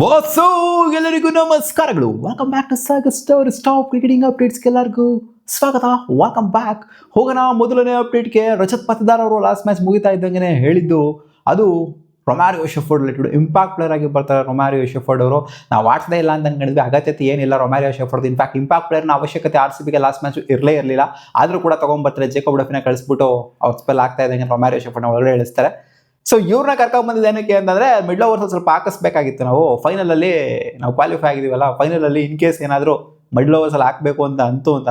ವಾಸು ಎಲ್ಲರಿಗೂ ನಮಸ್ಕಾರಗಳು. Welcome back to Sagar store stop cricketing ಅಪ್ಡೇಟ್ಸ್ಗೆ ಎಲ್ಲರಿಗೂ ಸ್ವಾಗತ. Welcome back. ಹೋಗೋಣ ಮೊದಲನೇ ಅಪ್ಡೇಟ್ಗೆ. ರಜತ್ ಪತಿದಾರ್ ಅವರು ಲಾಸ್ಟ್ ಮ್ಯಾಚ್ ಮುಗಿತಾ ಇದ್ದಂಗೆ ಹೇಳಿದ್ದು ಅದು ರೊಮ್ಯಾರಿಯೋ ಶೆಫರ್ಡ್ ರಿಲೇಟೆಡ್ ಇಂಪ್ಯಾಕ್ಟ್ ಪ್ಲೇಯರ್ ಆಗಿ ಬರ್ತಾರೆ. ರೊಮ್ಯಾರಿಯೋ ಶೆಫರ್ಡ್ ಅವರು ನಾವು ಆಡ್ಸದೇ ಇಲ್ಲ ಅಂತ ಹೇಳಿದ್ವಿ, ಅಗತ್ಯತೆ ಏನಿಲ್ಲ ರೊಮ್ಯಾರಿಯೋ ಶೆಫರ್ಡ್. ಇನ್ಫ್ಯಾಕ್ಟ್ ಇಂಪ್ಯಾಕ್ಟ್ ಪ್ಲೇಯರ್ನ ಅವಶ್ಯಕತೆ RCBಗೆ ಲಾಸ್ಟ್ ಮ್ಯಾಚ್ ಇರಲಿಲ್ಲ. ಆದರೂ ಕೂಡ ತೊಗೊಂಡ್ಬರ್ತಾರೆ. ಜೇಕಬ್ ಡಫಿನ ಕಳಿಸ್ಬಿಟ್ಟು ಅವ್ರ ಸ್ಪೆಲ್ ಆಗ್ತಾ ಇದ್ದಂಗೆ ರೊಮ್ಯಾರಿಯೋ ಶೆಫರ್ಡ್ನ ಒಳಗಡೆ ಇಳಿಸ್ತಾರೆ. ಸೊ ಇವ್ರನ್ನ ಕರ್ಕೊಂಡ್ ಬಂದಿದ್ದು ಏನಕ್ಕೆ ಅಂತಂದ್ರೆ ಮಿಡ್ಲ್ ಓವರ್ಸ್ ಸ್ವಲ್ಪ ಹಾಕಿಸ್ಬೇಕಾಗಿತ್ತು. ನಾವು ಫೈನಲಲ್ಲಿ ನಾವು ಕ್ವಾಲಿಫೈ ಆಗಿದ್ದೀವಲ್ಲ, ಫೈನಲಲ್ಲಿ ಇನ್ ಕೇಸ್ ಏನಾದರೂ ಮಿಡ್ಲ್ ಓವರ್ಸಲ್ಲಿ ಹಾಕಬೇಕು ಅಂತ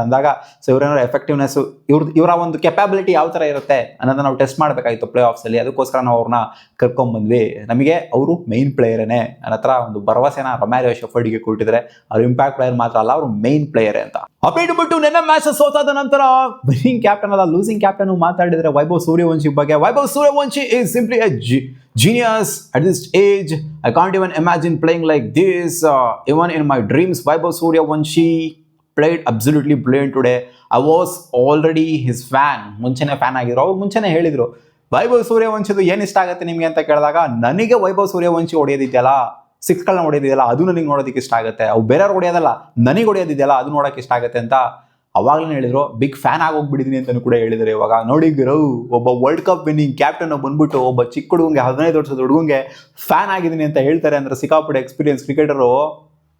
ಅಂದಾಗ ಸೊ ಇವರೇನಾದ್ರು ಎಫೆಕ್ಟಿವ್ನೆಸ್ ಇವರ ಒಂದು ಕೆಪಾಬಿಲಿಟಿ ಯಾವ ಥರ ಇರುತ್ತೆ ಅನ್ನೋದನ್ನ ನಾವು ಟೆಸ್ಟ್ ಮಾಡಬೇಕಾಗಿತ್ತು ಪ್ಲೇ ಆಫ್ಸಲ್ಲಿ. ಅದಕ್ಕೋಸ್ಕರ ನಾವು ಅವ್ರನ್ನ ಕರ್ಕೊಂಡ್ಬಂದ್ವಿ. ನಮಗೆ ಅವರು ಮೈನ್ ಪ್ಲೇಯರೇನೆ ನನ್ನ ಹತ್ರ ಒಂದು ಭರವಸೆನ ರೊಮ್ಯಾರಿಯೋ ಶೆಫರ್ಡ್ಗೆ ಕೊಟ್ಟಿದ್ರೆ ಅವ್ರು ಇಂಪ್ಯಾಕ್ಟ್ ಪ್ಲೇಯರ್ ಮಾತ್ರ ಅಲ್ಲ, ಅವರು ಮೈನ್ ಪ್ಲೇಯರೇ ಅಂತ. ಅಪ್ಡೇಟ್ ಬಿಟ್ಟು ನೆನ್ನೆ ಮ್ಯಾಚ್ ಸೋತಾದ ನಂತರ ವಿನ್ನಿಂಗ್ ಕ್ಯಾಪ್ಟನ್ ಅಲ್ಲ ಲೂಸಿಂಗ್ ಕ್ಯಾಪ್ಟನ್ ಮಾತಾಡಿದ್ರೆ ವೈಭವ್ ಸೂರ್ಯವಂಶಿ ಬಗ್ಗೆ. Vaibhav Suryavanshi is simply a genius at this age. I can't even imagine playing like this. Even in my dreams, Vaibhav Suryavanshi played absolutely brilliant today. I was already his fan. ಮುಂಚೆನೇ fan ಆಗಿದ್ರು. ಅವ್ರು ಮುಂಚೆನೇ ಹೇಳಿದ್ರು ವೈಭವ್ ಸೂರ್ಯವಂಶಿದು ಏನು ಇಷ್ಟ ಆಗುತ್ತೆ ನಿಮಗೆ ಅಂತ ಕೇಳಿದಾಗ, ನನಗೆ ವೈಭವ್ ಸೂರ್ಯವಂಶಿ ಹೊಡೆಯೋದಿದೆಯಲ್ಲ, ಸಿಕ್ಸ್ಗಳನ್ನ ಹೊಡೆಯೋದಿದೆಯಲ್ಲ, ಅದು ನನಗೆ ನೋಡೋದಕ್ಕೆ ಇಷ್ಟ ಆಗುತ್ತೆ. ಅವು ಬೇರೆಯವ್ರು ಹೊಡೆಯೋದಲ್ಲ, ನನಗೆ ಹೊಡೆಯೋದಿದೆಯಲ್ಲ ಅದು ನೋಡೋಕೆ ಇಷ್ಟ ಆಗುತ್ತೆ ಅಂತ ಅವಾಗಲೇ ಹೇಳಿದ್ರು. ಬಿಗ್ ಫ್ಯಾನ್ ಆಗೋಗ್ಬಿಟ್ಟಿದ್ದೀನಿ ಅಂತಲೂ ಕೂಡ ಹೇಳಿದ್ರು. ಇವಾಗ ನೋಡಿ ಒಬ್ಬ ವರ್ಲ್ಡ್ ಕಪ್ ವಿನ್ನಿಂಗ್ ಕ್ಯಾಪ್ಟನ್ ಬಂದ್ಬಿಟ್ಟು ಒಬ್ಬ ಚಿಕ್ಕ ಹುಡುಗಂಗೆ 15 ವರ್ಷದ ಹುಡುಗಂಗೆ ಫ್ಯಾನ್ ಆಗಿದ್ದೀನಿ ಅಂತ ಹೇಳ್ತಾರೆ ಅಂದ್ರೆ ಸಿಕ್ಕಾಪಟ್ಟೆ ಎಕ್ಸ್ಪೀರಿಯನ್ಸ್ ಕ್ರಿಕೆಟರು.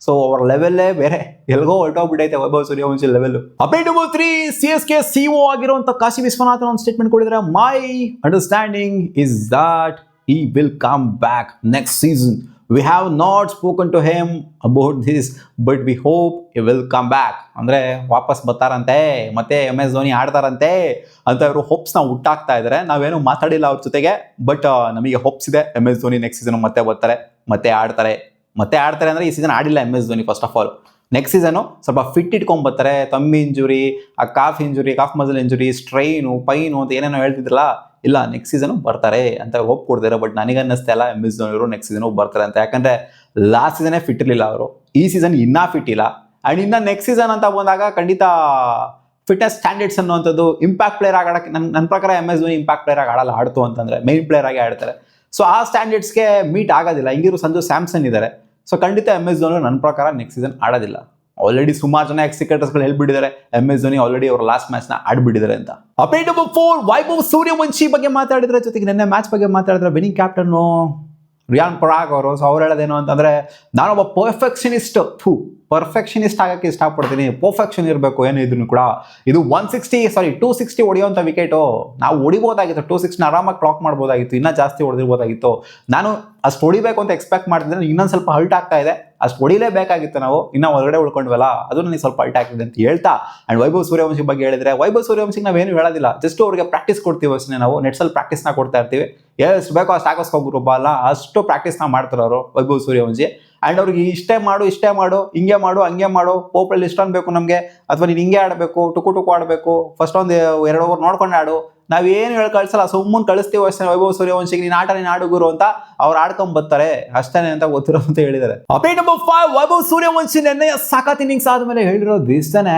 ಸೊ ಅವರ ಲೆವೆಲ್ಲೇ ಬೇರೆ, ಎಲ್ಗೋ ಹೊರಟೋಗ್ಬಿಟ್ಟೈತೆ Vaibhav Suryavanshi level. Update number 3, CSK CEO ಆಗಿರುವಂತ ಕಾಶಿ ವಿಶ್ವನಾಥನ್ ಒಂದು ಸ್ಟೇಟ್ಮೆಂಟ್ ಕೊಟ್ಟಿದ್ದಾರೆ. My understanding is that he will come back next season. We have not spoken to him about this, but we hope he will come back. ಅಂದರೆ ವಾಪಸ್ ಬರ್ತಾರಂತೆ, ಮತ್ತೆ MS Dhoni ಆಡ್ತಾರಂತೆ ಅಂತ ಇವರು ಹೋಪ್ಸ್ನ ಹುಟ್ಟಾಕ್ತಾ ಇದ್ದಾರೆ. ನಾವೇನು ಮಾತಾಡಿಲ್ಲ ಅವ್ರ ಜೊತೆಗೆ, ಬಟ್ ನಮಗೆ ಹೋಪ್ಸ್ ಇದೆ MS ಧೋನಿ ನೆಕ್ಸ್ಟ್ ಸೀಸನ್ ಮತ್ತೆ ಬರ್ತಾರೆ, ಮತ್ತೆ ಆಡ್ತಾರೆ ಅಂದರೆ ಈ ಸೀಸನ್ ಆಡಿಲ್ಲ MS Dhoni. First of all next season ಸ್ವಲ್ಪ ಫಿಟ್ ಇಟ್ಕೊಂಡ್ಬರ್ತಾರೆ. ತಮ್ಮಿ ಇಂಜುರಿ, ಆ calf muscle injury, strain, pain ಅಂತ ಏನೇನೋ ಹೇಳ್ತಿದ್ರಲ್ಲ, ಇಲ್ಲ ನೆಕ್ಸ್ಟ್ ಸೀಸನು ಬರ್ತಾರೆ ಅಂತ ಹೋಪ್ ಕೊಡ್ತಾರೆ. ಬಟ್ ನನಗೆ ಅನ್ನಿಸ್ತಾ ಇಲ್ಲ MS ಧೋನಿ ಅವರು ನೆಕ್ಸ್ಟ್ ಸೀಸನು ಬರ್ತಾರೆ ಅಂತ. ಯಾಕಂದರೆ ಲಾಸ್ಟ್ ಸೀಸನೇ ಫಿಟ್ ಇರಲಿಲ್ಲ ಅವರು, ಈ ಸೀಸನ್ ಇನ್ನೂ ಫಿಟ್ ಇಲ್ಲ. ಆ್ಯಂಡ್ ಇನ್ನು ನೆಕ್ಸ್ಟ್ ಸೀಸನ್ ಅಂತ ಬಂದಾಗ ಖಂಡಿತ ಫಿಟ್ನೆಸ್ ಸ್ಟ್ಯಾಂಡರ್ಡ್ಸ್ ಅನ್ನುವಂಥದ್ದು ಇಂಪ್ಯಾಕ್ಟ್ ಪ್ಲೇಯರ್ ಆಗಿ ಆಡೋಕ್ಕೆ ನನ್ನ ಪ್ರಕಾರ MS ಧೋನಿ ಇಂಪ್ಯಾಕ್ಟ್ ಪ್ಲೇಯರ್ ಆಗಿ ಆಡಲ್ಲ. ಆಡ್ತು ಅಂತಂದರೆ ಮೈನ್ ಪ್ಲೇಯರ್ ಆಗಿ ಆಡ್ತಾರೆ. ಸೊ ಆ ಸ್ಟ್ಯಾಂಡರ್ಡ್ಸ್ಗೆ ಮೀಟ್ ಆಗೋದಿಲ್ಲ. ಹಿಂಗಿರು ಸಂಜು ಸ್ಯಾಮ್ಸನ್ ಇದ್ದಾರೆ. ಸೊ ಖಂಡಿತ MS ಧೋನಿ ನನ್ನ ಪ್ರಕಾರ ನೆಕ್ಸ್ಟ್ ಸೀಸನ್ ಆಡೋದಿಲ್ಲ. ಆಲ್ರೆಡಿ ಸುಮಾರು ಜನ ಕ್ರಿಕೆಟರ್ಸ್ಗಳು ಹೇಳ್ಬಿಟ್ಟಿದ್ದಾರೆ MS ಧೋನಿ ಆಲ್ರೆಡಿ ಅವರ ಲಾಸ್ಟ್ ಮ್ಯಾಚ್ನ ಆಡ್ಬಿಟ್ಟಿದ್ದಾರೆ ಅಂತ. ಅಪ್ಡೇಟ್ ನಂಬರ್ 4, ವೈಭವ್ ಸೂರ್ಯವಂಶಿ ಬಗ್ಗೆ ಮಾತಾಡಿದ್ರೆ, ಜೊತೆಗೆ ನಿನ್ನೆ ಮ್ಯಾಚ್ ಬಗ್ಗೆ ಮಾತಾಡಿದ್ರೆ ವಿನ್ನಿಂಗ್ ಕ್ಯಾಪ್ಟನ್ನು ರಿಯಾನ್ ಪರಾಗ್ ಅವರು. ಸೊ ಅವ್ರು ಹೇಳೋದೇನು ಅಂತಂದರೆ, ನಾನೊಬ್ಬ ಪರ್ಫೆಕ್ಷನಿಸ್ಟ್ ಆಗೋಕ್ಕೆ ಇಷ್ಟಪಡ್ತೀನಿ. ಪರ್ಫೆಕ್ಷನ್ ಇರಬೇಕು ಏನಿದ್ರು ಕೂಡ. ಇದು 260 ಹೊಡೆಯುವಂಥ ವಿಕೆಟು. ನಾವು ಹೊಡಿಬೋದಾಗಿತ್ತು, 260 ಆರಾಮಾಗಿ ಕ್ಲಾಕ್ ಮಾಡ್ಬೋದಾಗಿತ್ತು, ಇನ್ನೂ ಜಾಸ್ತಿ ಹೊಡೆದಿರ್ಬೋದಾಗಿತ್ತು. ನಾನು ಅಷ್ಟು ಹೊಡಿಬೇಕು ಅಂತ ಎಕ್ಸ್ಪೆಕ್ಟ್ ಮಾಡ್ತಿದ್ದೆ. ಇನ್ನೊಂದು ಸ್ವಲ್ಪ ಹಲ್ಟ್ ಆಗ್ತಾ ಇದೆ, ಅಷ್ಟು ಹೊಡಿಲೇಬೇಕಾಗಿತ್ತು ನಾವು, ಇನ್ನೂ ಹೊರಗಡೆ ಉಳ್ಕೊಂಡ್ವಲ್ಲ, ಅದು ನನಗೆ ಸ್ವಲ್ಪ ಹಲ್ಟ್ ಆಗ್ತಿದೆ ಅಂತ ಹೇಳ್ತಾ. ಆ್ಯಂಡ್ ವೈಭವ್ ಸೂರ್ಯವಂಶಿ ಬಗ್ಗೆ ಹೇಳಿದ್ರೆ, ವೈಭವ್ ಸೂರ್ಯವಂಶಿಗೆ ನಾವೇನು ಹೇಳೋದಿಲ್ಲ, ಜಸ್ಟ್ ಅವ್ರಿಗೆ ಪ್ರಾಕ್ಟೀಸ್ ಕೊಡ್ತೀವಿ ಅಷ್ಟೇ. ನಾವು ನೆಟ್ಸಲ್ಲಿ ಪ್ರಾಕ್ಟೀಸ್ನ ಕೊಡ್ತಾ ಇರ್ತೀವಿ. ಎಷ್ಟು ಬೇಕೋ ಅಷ್ಟು ಹಾಕಿಸ್ಕೋಗ್ರು ಬಾಲ್ನ, ಅಷ್ಟು ಪ್ರಾಕ್ಟೀಸ್ನ ಮಾಡ್ತಾರೆ ಅವರು ವೈಭವ್ ಸೂರ್ಯವಂಶಿ. ಆ್ಯಂಡ್ ಅವ್ರಿಗೆ ಇಷ್ಟೇ ಮಾಡು ಹಿಂಗೆ ಮಾಡು ಹಂಗೆ ಮಾಡು, ಪೋಪಲ್ಲಿ ಇಷ್ಟೊಂದು ಬೇಕು ನಮಗೆ, ಅಥವಾ ನೀನು ಹಿಂಗೆ ಆಡಬೇಕು, ಟುಕು ಆಡಬೇಕು, ಫಸ್ಟ್ ಒಂದು 2 ಓವರ್ ನೋಡ್ಕೊಂಡು ಆಡು, ನಾವೇನು ಹೇಳಿ ಕಳಿಸಲ್ಲ, ಸುಮ್ಮನೆ ಕಳಿಸ್ತೀವಿ ಅಷ್ಟೇ. ವೈಭವ್ ಸೂರ್ಯವಂಶಿಗೆ ನೀನು ಆಡು ಗುರು ಅಂತ ಅವ್ರು ಆಡ್ಕೊಂಡ್ ಬರ್ತಾರೆ ಅಷ್ಟೇ ಅಂತ ಗೊತ್ತಿರೋ ಅಂತ ಹೇಳಿದ್ದಾರೆ. ಅಪ್ಡೇಟ್ ನಂಬರ್ 5, ವೈಭವ್ ಸೂರ್ಯವಂಶಿ ನೆನ್ನೆ ಸಖತ್ ಇನ್ನಿಂಗ್ಸ್ ಆದಮೇಲೆ ಹೇಳಿರೋದು ಇಷ್ಟೇ,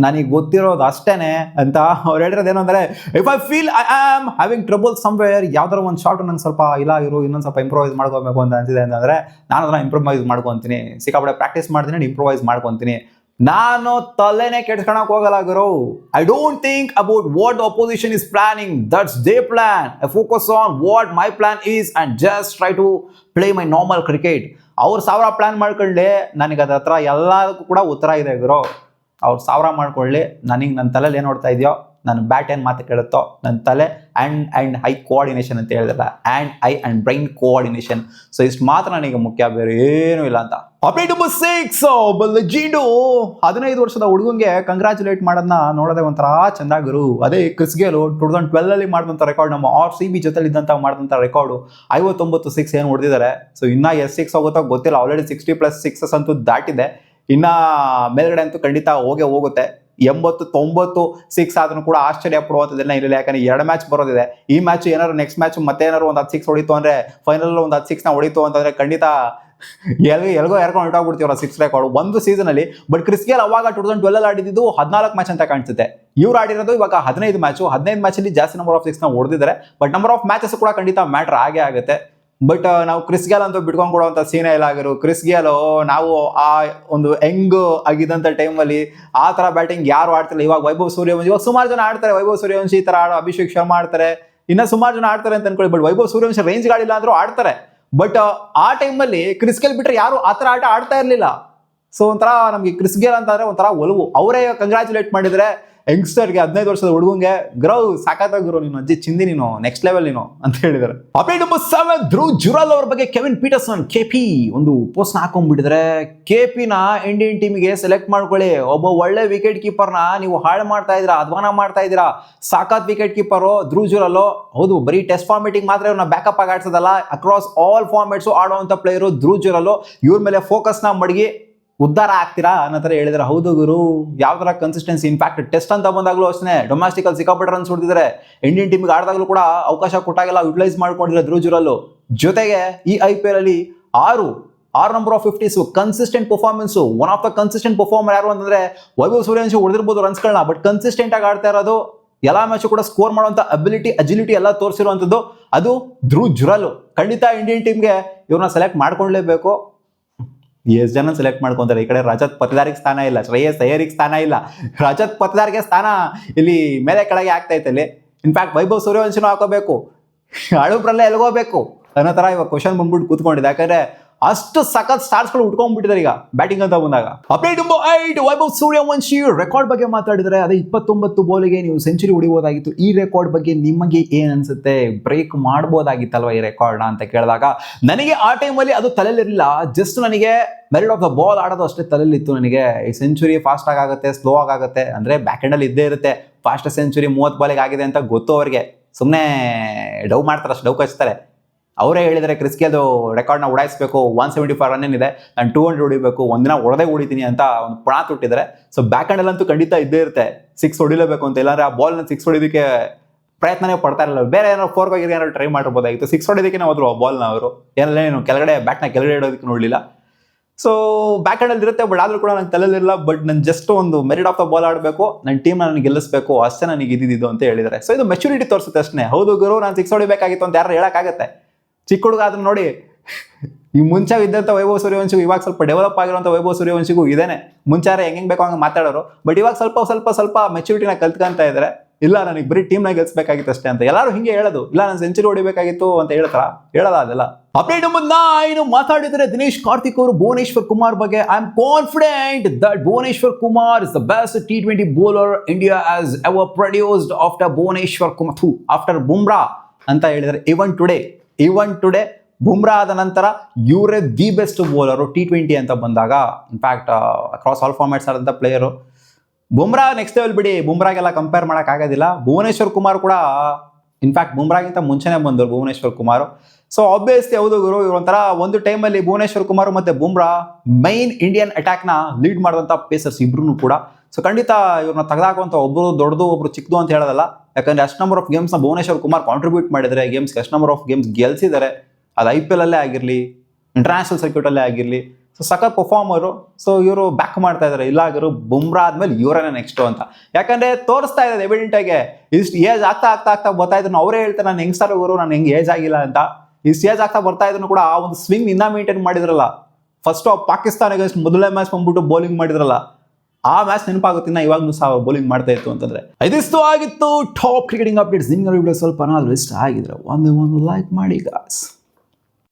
ನನಗೆ ಗೊತ್ತಿರೋದು ಅಷ್ಟೇನೆ ಅಂತ. ಅವ್ರು ಹೇಳಿರೋದೇನು ಅಂದರೆ, if I feel I am having trouble somewhere, ಯಾವ್ದಾರ ಒಂದು ಶಾರ್ಟ್ ನಂಗೆ ಸ್ವಲ್ಪ ಇನ್ನೊಂದು ಸ್ವಲ್ಪ ಇಂಪ್ರೂವೈಸ್ ಮಾಡ್ಕೋಬೇಕು ಅಂತ ಅನಿಸಿದೆ ಅಂತಂದರೆ ನಾನು ಅದನ್ನು ಇಂಪ್ರೂವೈಸ್ ಮಾಡ್ಕೊತೀನಿ. ಸಿಕ್ಕಾಪಟ್ಟೆ ಪ್ರಾಕ್ಟೀಸ್ ಮಾಡ್ತೀನಿ, ಇಂಪ್ರೂವೈಸ್ ಮಾಡ್ಕೊತೀನಿ. ನಾನು ತಲೆನೇ ಕೆಡ್ಸ್ಕೊಳಕ್ ಹೋಗಲ್ಲ ಗುರು. I don't think about what the opposition is planning, that's their plan. I focus on what my plan is and just try to play my normal cricket. ಅವ್ರು 1000 ಪ್ಲಾನ್ ಮಾಡ್ಕೊಳ್ಳಿ, ನನಗೆ ಅದ್ರ ಹತ್ರ ಎಲ್ಲದಕ್ಕೂ ಕೂಡ ಉತ್ತರ ಇದೆ ಗುರು. ಅವ್ರು 1000 ಮಾಡ್ಕೊಳ್ಳಿ, ನನಗೆ ನನ್ನ ತಲೆಯಲ್ಲಿ ಏನು ನೋಡ್ತಾ ಇದೆಯೋ, ನನ್ನ ಬ್ಯಾಟ್ ಏನು ಮಾತು ಕೇಳುತ್ತೋ, ನನ್ನ ತಲೆ ಆ್ಯಂಡ್ ಐ ಕೋಆರ್ಡಿನೇಷನ್ ಅಂತ ಹೇಳಿದ್ರಲ್ಲ, ಆ್ಯಂಡ್ ಬ್ರೈನ್ ಕೋಆರ್ಡಿನೇಷನ್. ಸೊ ಇಷ್ಟು ಮಾತ್ರ ನನಗೆ ಮುಖ್ಯ, ಬೇರೆ ಏನೂ ಇಲ್ಲ ಅಂತ. ಅಪ್ಡೇಟ್ ನಂಬರ್ 6, ಒಬ್ಬ ಲೆಜೆಂಡು 15 ವರ್ಷದ ಹುಡುಗಂಗೆ ಕಂಗ್ರ್ಯಾಚುಲೇಟ್ ಮಾಡೋದನ್ನ ನೋಡೋದೇ ಒಂಥರ ಚಂದ ಗುರು. ಅದೇ ಕ್ರಿಸ್ ಗೇಲ್ 2012 ಮಾಡಿದಂಥ ರೆಕಾರ್ಡ್, ನಮ್ಮ RCB ಜೊತೆಲಿ ಇದ್ದಂಥ ಮಾಡಿದಂಥ ರೆಕಾರ್ಡು 59 ಸಿಕ್ಸ್ ಏನು ಹೊಡೆದಿದ್ದಾರೆ. ಸೊ ಇನ್ನೂ ಎಷ್ಟು ಸಿಕ್ಸ್ ಹೋಗುತ್ತೋ ಗೊತ್ತಿಲ್ಲ. ಆಲ್ರೆಡಿ 60+ ಸಿಕ್ಸಸ್ ಅಂತೂ ದಾಟಿದೆ. ಇನ್ನು ಮೇಲ್ಗಡೆ ಅಂತೂ ಖಂಡಿತ ಹೋಗುತ್ತೆ. 80-90 ಸಿಕ್ಸ್ ಆದ್ರೂ ಕೂಡ ಆಶ್ಚರ್ಯ ಪಡುವಂಥದ್ದೆಲ್ಲ ಇರಲಿಲ್ಲ. ಯಾಕಂದ್ರೆ 2 ಮ್ಯಾಚ್ ಬರೋದಿದೆ. ಈ ಮ್ಯಾಚ್ ಏನಾದ್ರು ನೆಕ್ಸ್ಟ್ ಮ್ಯಾಚ್ ಮತ್ತೆ ಏನಾದ್ರು ಒಂದು 10 ಸಿಕ್ಸ್ ಹೊಡಿತು ಅಂದರೆ, ಫೈನಲ್ ಒಂದು 10 ಸಿಕ್ಸ್ನ ಹೊಡಿತು ಅಂತಂದರೆ ಖಂಡಿತ ಎಲ್ಗೋ ಎರ್ಕೊಂಡು ಹೊರಟೋಗ್ಬಿಡ್ತೀವ್ರ 6 ರೆಕಾರ್ಡ್ ಒಂದು ಸೀಸನಲ್ಲಿ. ಬಟ್ ಕ್ರಿಸ್ ಗೇಲ್ ಅವಾಗ 2012 ಆಡಿದ್ದು 14 ಮ್ಯಾಚ್ ಅಂತ ಕಾಣಿಸುತ್ತೆ. ಇವ್ರು ಆಡಿರೋದು ಇವಾಗ 15 ಮ್ಯಾಚಲ್ಲಿ ಜಾಸ್ತಿ ನಂಬರ್ ಆಫ್ ಸಿಕ್ಸ್ನ ಹೊಡೆದಿದ್ದಾರೆ. ಬಟ್ ನಂಬರ್ ಆಫ್ ಮ್ಯಾಚಸ್ ಕೂಡ ಖಂಡಿತ ಮ್ಯಾಟ್ರ್ ಆಗೇ ಆಗುತ್ತೆ. ಬಟ್ ನಾವು ಕ್ರಿಸ್ ಗ್ಯಾಲ್ ಅಂತೂ ಬಿಟ್ಕೊಂಡು ಕೊಡುವಂಥ ಸೀನೇ ಇಲ್ಲ ಆಗಿರು. ಕ್ರಿಸ್ ಗ್ಯಾಲು ನಾವು ಆ ಒಂದು ಯಂಗ್ ಆಗಿದ್ದಂಥ ಟೈಮಲ್ಲಿ ಆ ಥರ ಬ್ಯಾಟಿಂಗ್ ಯಾರು ಆಡ್ತಿಲ್ಲ. ಇವಾಗ ವೈಭವ್ ಸೂರ್ಯವಂಶಿ, ಇವಾಗ ಸುಮಾರು ಜನ ಆಡ್ತಾರೆ, ವೈಭವ್ ಸೂರ್ಯವಂಶಿ ಈ ಥರ ಅಭಿಷೇಕ್ ಶರ್ಮಾ ಆಡ್ತಾರೆ, ಇನ್ನ ಸುಮಾರು ಜನ ಆಡ್ತಾರೆ ಅಂತ ಅನ್ಕೊಳ್ಳಿ. ಬಟ್ ವೈಭವ್ ಸೂರ್ಯವಂಶಿ ರೇಂಜ್ ಗಾಡಿಲ್ಲ ಅಂದ್ರೂ ಆಡ್ತಾರೆ. ಬಟ್ ಆ ಟೈಮಲ್ಲಿ ಕ್ರಿಸ್ ಗೇಲ್ ಬಿಟ್ರೆ ಯಾರು ಆ ಥರ ಆಟ ಆಡ್ತಾ ಇರಲಿಲ್ಲ. ಸೊ ಒಂಥರ ನಮಗೆ ಕ್ರಿಸ್ ಗೇಲ್ ಅಂತಂದ್ರೆ ಒಂಥರ ಒಲವು. ಅವರೇ ಕಂಗ್ರಾಚುಲೇಟ್ ಮಾಡಿದ್ರೆ ಯಂಗ್ಸ್ಟರ್ಗೆ, 15 ವರ್ಷದ ಹುಡುಗಂಗೆ, ಗ್ರೌ ಸಾಕಾದಾಗ ಗುರು ನೀನು ಅಜ್ಜಿ ಚಿಂದಿ, ನೀನು ನೆಕ್ಸ್ಟ್ ಲೆವೆಲ್ ನೀನು ಅಂತ ಹೇಳಿದ್ದಾರೆ. ಅಪ್ಡೇಟ್ ನಂಬರ್ 7, ಧ್ರುವ್ ಜುರಾಲ್ ಅವ್ರ ಬಗ್ಗೆ ಕೆವಿನ್ ಪೀಟರ್ಸನ್ KP ಒಂದು ಪೋಸ್ಟ್ ಹಾಕೊಂಡ್ಬಿಟ್ಟಿದ್ರೆ, KPನ ಇಂಡಿಯನ್ ಟೀಮಿಗೆ ಸೆಲೆಕ್ಟ್ ಮಾಡ್ಕೊಳ್ಳಿ, ಒಬ್ಬ ಒಳ್ಳೆ ವಿಕೆಟ್ ಕೀಪರ್ನ ನೀವು ಹಾಳು ಮಾಡ್ತಾ ಇದ್ದೀರಾ, ಅಧ್ವಾನ ಮಾಡ್ತಾ ಇದ್ದೀರಾ. ಸಾಕಾತ್ ವಿಕೆಟ್ ಕೀಪರು ಧ್ರುವ್ ಜುರಾಲ್. ಹೌದು, ಬರೀ ಟೆಸ್ಟ್ ಫಾರ್ಮೆಟಿಂಗ್ ಮಾತ್ರ ಇವ್ರನ್ನ ಬ್ಯಾಕಪ್ ಆಗಿ ಆಡ್ಸೋದಲ್ಲ, ಅಕ್ರಾಸ್ ಆಲ್ ಫಾರ್ಮೆಟ್ಸ್ ಆಡುವಂತ ಪ್ಲೇಯರು ಧ್ರುವ್ ಜುರಾಲ್. ಇವ್ರ ಮೇಲೆ ಫೋಕಸ್ನ ಮಡಗಿ ಉದ್ಧಾರ ಆಗ್ತೀರಾ ಅನ್ನೋ ಥರ ಹೇಳಿದ್ರೆ, ಹೌದು ಗುರು, ಯಾವ ಥರ ಕನ್ಸಿಸ್ಟೆನ್ಸಿ. ಇನ್ಫ್ಯಾಕ್ಟ್ ಟೆಸ್ಟ್ ಅಂತ ಬಂದಾಗಲೂ ಅಷ್ಟೇ ಡೊಮ್ಯಾಸ್ಟಿಕಲ್ ಸಿಕ್ಕಾಪಟ್ಟೆ ರನ್ಸ್ ಹೊಡೆದಿದ್ದಾರೆ. ಇಂಡಿಯನ್ ಟೀಮಿಗೆ ಆಡಿದಾಗಲೂ ಕೂಡ ಅವಕಾಶ ಕೊಟ್ಟಾಗೆಲ್ಲ ಯುಟಿಲೈಸ್ ಮಾಡ್ಕೊಂಡಿದ್ದಾರೆ ಧ್ರುವ್ ಜುರಾಲ್. ಜೊತೆಗೆ ಈ IPL ಅಲ್ಲಿ 6 number of 50s consistent performance. One of the consistent performer ಯಾರು ಅಂತಂದ್ರೆ ವೈಭವ್ ಸೂರ್ಯವಂಶಿ ಹೊಡೆದಿರ್ಬೋದು ರನ್ಸ್ಗಳನ್ನ, ಬಟ್ ಕನ್ಸಿಸ್ಟೆಂಟ್ ಆಗಿ ಆಡ್ತಾ ಇರೋದು, ಎಲ್ಲ ಮ್ಯಾಚ್ ಕೂಡ ಸ್ಕೋರ್ ಮಾಡುವಂತ ಅಜಿಲಿಟಿ ಎಲ್ಲ ತೋರಿಸಿರುವಂಥದ್ದು ಅದು ಧ್ರುವ್ ಜುರಾಲ್. ಖಂಡಿತ ಇಂಡಿಯನ್ ಟೀಮ್ಗೆ ಇವ್ರನ್ನ ಸೆಲೆಕ್ಟ್ ಮಾಡ್ಕೊಳ್ಳೇಬೇಕು. ಎಷ್ಟು ಜನ ಸೆಲೆಕ್ಟ್ ಮಾಡ್ಕೊಂತಾರೆ. ಈ ಕಡೆ ರಜತ್ ಪತಿದಾರಿಗೆ ಸ್ಥಾನ ಇಲ್ಲ, ಶ್ರೇಯಸ್ ಅಯ್ಯರಿಗೆ ಸ್ಥಾನ ಇಲ್ಲ, ರಜತ್ ಪತಿದಾರಿಗೆ ಸ್ಥಾನ ಇಲ್ಲಿ ಮೇಲೆ ಕೆಳಗೆ ಆಗ್ತಾ ಇತ್ತಲ್ಲಿ. ಇನ್ಫ್ಯಾಕ್ಟ್ ವೈಭವ್ ಸೂರ್ಯವಂಶಿನೂ ಹಾಕೋಬೇಕು, ಅಳುಬ್ರಲ್ಲೇ ಎಲ್ಗೋಬೇಕು ಅನ್ನೋ ಥರ ಇವಾಗ ಕ್ವಶನ್ ಬಂದ್ಬಿಟ್ಟು ಕೂತ್ಕೊಂಡಿದೆ. ಯಾಕಂದ್ರೆ ಅಷ್ಟು ಸಖತ್ ಸ್ಟಾರ್ಸ್ಗಳು ಉಟ್ಕೊಂಡ್ಬಿಟ್ಟಿದ್ದಾರೆ ಈಗ ಬ್ಯಾಟಿಂಗ್ ಅಂತ ಬಂದಾಗ. Update number 8, Vaibhav Suryavanshi record ಬಗ್ಗೆ ಮಾತಾಡಿದರೆ, ಅದೇ 29 ಬಾಲಿಗೆ ನೀವು ಸೆಂಚುರಿ ಹೊಡಿಬೋದಾಗಿತ್ತು. ಈ ರೆಕಾರ್ಡ್ ಬಗ್ಗೆ ನಿಮಗೆ ಏನ್ ಅನ್ಸುತ್ತೆ? ಬ್ರೇಕ್ ಮಾಡ್ಬೋದಾಗಿತ್ತಲ್ವ ಈ ರೆಕಾರ್ಡ್ನ ಅಂತ ಕೇಳಿದಾಗ, ನನಗೆ ಆ ಟೈಮಲ್ಲಿ ಅದು ತಲೆಯಲ್ಲಿರಲಿಲ್ಲ. ಜಸ್ಟ್ ನನಗೆ ಮೆರಿಟ್ ಆಫ್ ದ ಬಾಲ್ ಆಡೋದು ಅಷ್ಟೇ ತಲೆಯಲ್ಲಿತ್ತು. ನನಗೆ ಈ ಸೆಂಚುರಿ ಫಾಸ್ಟ್ ಆಗುತ್ತೆ, ಸ್ಲೋ ಆಗುತ್ತೆ, ಅಂದ್ರೆ ಬ್ಯಾಕ್ ಎಂಡಲ್ಲಿ ಇದ್ದೇ ಇರುತ್ತೆ. ಫಾಸ್ಟ್ ಸೆಂಚುರಿ 30 ಬಾಲಿಗೆ ಆಗಿದೆ ಅಂತ ಗೊತ್ತು ಅವ್ರಿಗೆ, ಸುಮ್ಮನೆ ಡವ್ ಮಾಡ್ತಾರೆ, ಅಷ್ಟು ಡವ್ ಕಚ್ತಾರೆ. ಅವರೇ ಹೇಳಿದರೆ ಕ್ರಿಸ್ ಗೇಲ್ ರೆಕಾರ್ಡ್ನ ಉಡಾಯಿಸಬೇಕು, 175 ರನ್ ಏನಿದೆ, ನಾನು 200 ಹೊಡಿಬೇಕು, ಒಂದಿನ ಹೊಡೆದೇ ಹೊಡಿತೀನಿ ಅಂತ ಒಂದು ಪಣ ತುಟ್ಟಿದ್ದಾರೆ. ಸೊ ಬ್ಯಾಕ್ ಹ್ಯಾಂಡಲ್ಲಂತೂ ಖಂಡಿತ ಇದ್ದೇ ಇರುತ್ತೆ, 6 ಹೊಡಿಲೇಬೇಕು ಅಂತ. ಇಲ್ಲಾಂದ್ರೆ ಆ ಬಾಲ್ನ 6 ಹೊಡಿಯೋದಕ್ಕೆ ಪ್ರಯತ್ನನೇ ಪಡ್ತಾ ಇರಲಿಲ್ಲ. ಬೇರೆ ಏನಾದ್ರು 4 ಹೋಗಿ ಏನಾದ್ರು ಟ್ರೈ ಮಾಡಿರ್ಬೋದಾಗಿತ್ತು. 6 ಹೊಡಿಯೋದಕ್ಕೆ ಹೋದ್ರು ಆ ಬಾಲ್ನ ಅವರು, ಏನೇನು ಕೆಳಗಡೆ ಬ್ಯಾಟ್ನ ಕೆಳಗಡೆ ಇಡೋದಕ್ಕೆ ನೋಡಲಿಲ್ಲ. ಸೊ ಬ್ಯಾಕ್ ಹ್ಯಾಂಡಲ್ಲಿ ಇರುತ್ತೆ, ಬಟ್ ಆದ್ರೂ ಕೂಡ ನಂಗೆ ತಲೆಯಲ್ಲಿರಲಿಲ್ಲ. ಬಟ್ ನಾನು ಜಸ್ಟ್ ಒಂದು ಮೆರಿಟ್ ಆಫ್ ದ ಬಾಲ್ ಆಡಬೇಕು, ನನ್ನ ಟೀಮ್ನ ನನಗೆ ಗೆಲ್ಲಿಸಬೇಕು, ಅಷ್ಟೇ ನನಗೆ ಇದ್ದಿದ್ದು ಅಂತ ಹೇಳಿದ್ದಾರೆ. ಸೊ ಇದು ಮೆಚುರಿಟಿ ತೋರಿಸುತ್ತೆ ಅಷ್ಟೇ. ಹೌದು ಗುರು, ನಾನು 6 ಹೊಡಿಬೇಕಾಗಿತ್ತು ಅಂತ ಯಾರು ಹೇಳೋಕ್ಕಾಗತ್ತೆ? ಚಿಕ್ಕ ಹುಡುಗ ಅದನ್ನ ನೋಡಿ, ಈ ಮುಂಚೆ ಇದ್ದಂಥ ವೈಭವ್ ಸೂರ್ಯವಂಶಿಗೂ ಇವಾಗ ಸ್ವಲ್ಪ ಡೆವಲಪ್ ಆಗಿರುವಂಥ ವೈಭವ್ ಸೂರ್ಯವಂಶಿಗೂ ಇದೇನೆ. ಮುಂಚಾರೆ ಹೆಂಗೆ ಬೇಕೋ ಹಂಗೆ ಮಾತಾಡೋರು, ಬಟ್ ಇವಾಗ ಸ್ವಲ್ಪ ಮೆಚುರಿಟಿನ ಕಲ್ತ್ಕೊಂತ ಇದ್ದಾರೆ. ಇಲ್ಲ ನನಗೆ ಬರೀ ಟೀಮ್ನ ಗೆಲ್ಸ್ಬೇಕಾಗಿತ್ತು ಅಷ್ಟೇ ಅಂತ ಎಲ್ಲರೂ ಹಿಂಗೆ ಹೇಳೋದು. ಇಲ್ಲ ನಾನು ಸೆಂಚುರಿ ಹೊಡಿಬೇಕಾಗಿತ್ತು ಅಂತ ಹೇಳಲ್ಲ ಅದೆಲ್ಲ. ಅಪ್ಡೇಟ್ ನಂಬರ್ 9 ಮಾತಾಡಿದರೆ ದಿನೇಶ್ ಕಾರ್ತಿಕ್ ಅವರು ಭುವನೇಶ್ವರ್ ಕುಮಾರ್ ಬಗ್ಗೆ. I am confident that Bhuvneshwar Kumar is the best T20 bowler India has ever produced after Bhuvneshwar Kumar after Bumrah ಅಂತ ಹೇಳಿದರೆ. ಈವನ್ ಟುಡೇ ಬುಮ್ರಾ ಆದ ನಂತರ ಇವರೇ ದಿ ಬೆಸ್ಟ್ ಬೌಲರು T20 ಅಂತ ಬಂದಾಗ. ಇನ್ಫ್ಯಾಕ್ಟ್ ಅಕ್ರಾಸ್ ಆಲ್ ಫಾರ್ಮ್ಯಾಟ್ಸ್ ಆದಂಥ ಪ್ಲೇಯರು. ಬುಮ್ರಾ ನೆಕ್ಸ್ಟ್ ಲೆವೆಲ್ ಬಿಡಿ, ಬುಮ್ರಾಗೆಲ್ಲ ಕಂಪೇರ್ ಮಾಡೋಕ್ಕಾಗೋದಿಲ್ಲ. ಭುವನೇಶ್ವರ್ ಕುಮಾರ್ ಕೂಡ ಇನ್ಫ್ಯಾಕ್ಟ್ ಬುಮ್ರಾಗಿಂತ ಮುಂಚೆನೇ ಬಂದರು ಭುವನೇಶ್ವರ್ ಕುಮಾರ್. ಸೊ ಆಬ್ವಿಯಸ್ಲಿ ಹೌದು ಗುರು, ಒಂಥರ ಒಂದು ಟೈಮಲ್ಲಿ ಭುವನೇಶ್ವರ್ ಕುಮಾರ್ ಮತ್ತೆ ಬುಮ್ರಾ ಮೈನ್ ಇಂಡಿಯನ್ ಅಟ್ಯಾಕ್ನ ಲೀಡ್ ಮಾಡಿದಂಥ ಪೇಸರ್ಸ್ ಇಬ್ರು ಕೂಡ. ಸೊ ಖಂಡಿತ ಇವ್ರನ್ನ ತೆಗೆದಾಕುವಂಥ ಒಬ್ಬರು ದೊಡ್ಡದು ಒಬ್ರು ಚಿಕ್ಕದು ಅಂತ ಹೇಳೋದಲ್ಲ. ಯಾಕಂದ್ರೆ ಅಷ್ಟು ನಂಬರ್ ಆಫ್ ಗೇಮ್ಸ್ನ ಭುವನೇಶ್ವರ್ ಕುಮಾರ್ ಕಾಂಟ್ರಿಬ್ಯೂಟ್ ಮಾಡಿದರೆ, ಗೇಮ್ಸ್ಗೆ ಅಷ್ಟು ನಂಬರ್ ಆಫ್ ಗೇಮ್ಸ್ ಗೆಲ್ಸಿದ್ದಾರೆ. ಅದು IPL ಅಲ್ಲೇ ಆಗಿರಲಿ, ಇಂಟರ್ನ್ಯಾಷನಲ್ ಸರ್ಕ್ಯೂಟಲ್ಲೇ ಆಗಿರಲಿ. ಸೊ ಸಖತ್ ಪರ್ಫಾರ್ಮರು. ಸೊ ಇವರು ಬ್ಯಾಕ್ ಮಾಡ್ತಾ ಇದ್ದಾರೆ. ಇಲ್ಲ ಆಗಿರು ಬುಮ್ರಾ ಆದ್ಮೇಲೆ ಇವರೇ ನೆಕ್ಸ್ಟು ಅಂತ. ಯಾಕಂದ್ರೆ ತೋರಿಸ್ತಾ ಇದೆ ಎವಿಡೆಂಟ್ ಆಗಿ. ಇಷ್ಟು ಏಜ್ ಆಗ್ತಾ ಬರ್ತಾ ಇದ್ರು. ಅವರೇ ಹೇಳ್ತಾರೆ ನಾನು ಯಂಗ್ಸ್ಟರ್ ಗುರು, ನಾನು ಹೆಂಗೆ ಏಜ್ ಆಗಿಲ್ಲ ಅಂತ. ಇಷ್ಟು ಏಜ್ ಆಗ್ತಾ ಬರ್ತಾ ಇದ್ರು ಕೂಡ ಆ ಒಂದು ಸ್ವಿಂಗ್ ಇನ್ನ ಮೇಂಟೈನ್ ಮಾಡಿದ್ರಲ್ಲ. ಫಸ್ಟ್ ಪಾಕಿಸ್ತಾನ ಮೊದಲನೇ ಮ್ಯಾಚ್ ಬಂದ್ಬಿಟ್ಟು ಬೌಲಿಂಗ್ ಮಾಡಿದ್ರಲ್ಲ, ಆ ಮ್ಯಾಚ್ ನೆನಪಾಗುತ್ತೆ. ಇವಾಗಲೂ ಸಹ ಬೌಲಿಂಗ್ ಮಾಡ್ತಾ ಇತ್ತು ಅಂತಂದ್ರೆ. ಇದಿಷ್ಟು ಆಗಿತ್ತು ಟಾಪ್ ಕ್ರಿಕೆಟಿಂಗ್ ಅಪ್ಡೇಟ್ಸ್. ನಿಮ್ಗೆ ವಿಡಿಯೋ ಸ್ವಲ್ಪ ಇಷ್ಟ ಆಗಿದ್ರೆ ಒಂದು ಲೈಕ್ ಮಾಡಿ ಗಾಯ್ಸ್.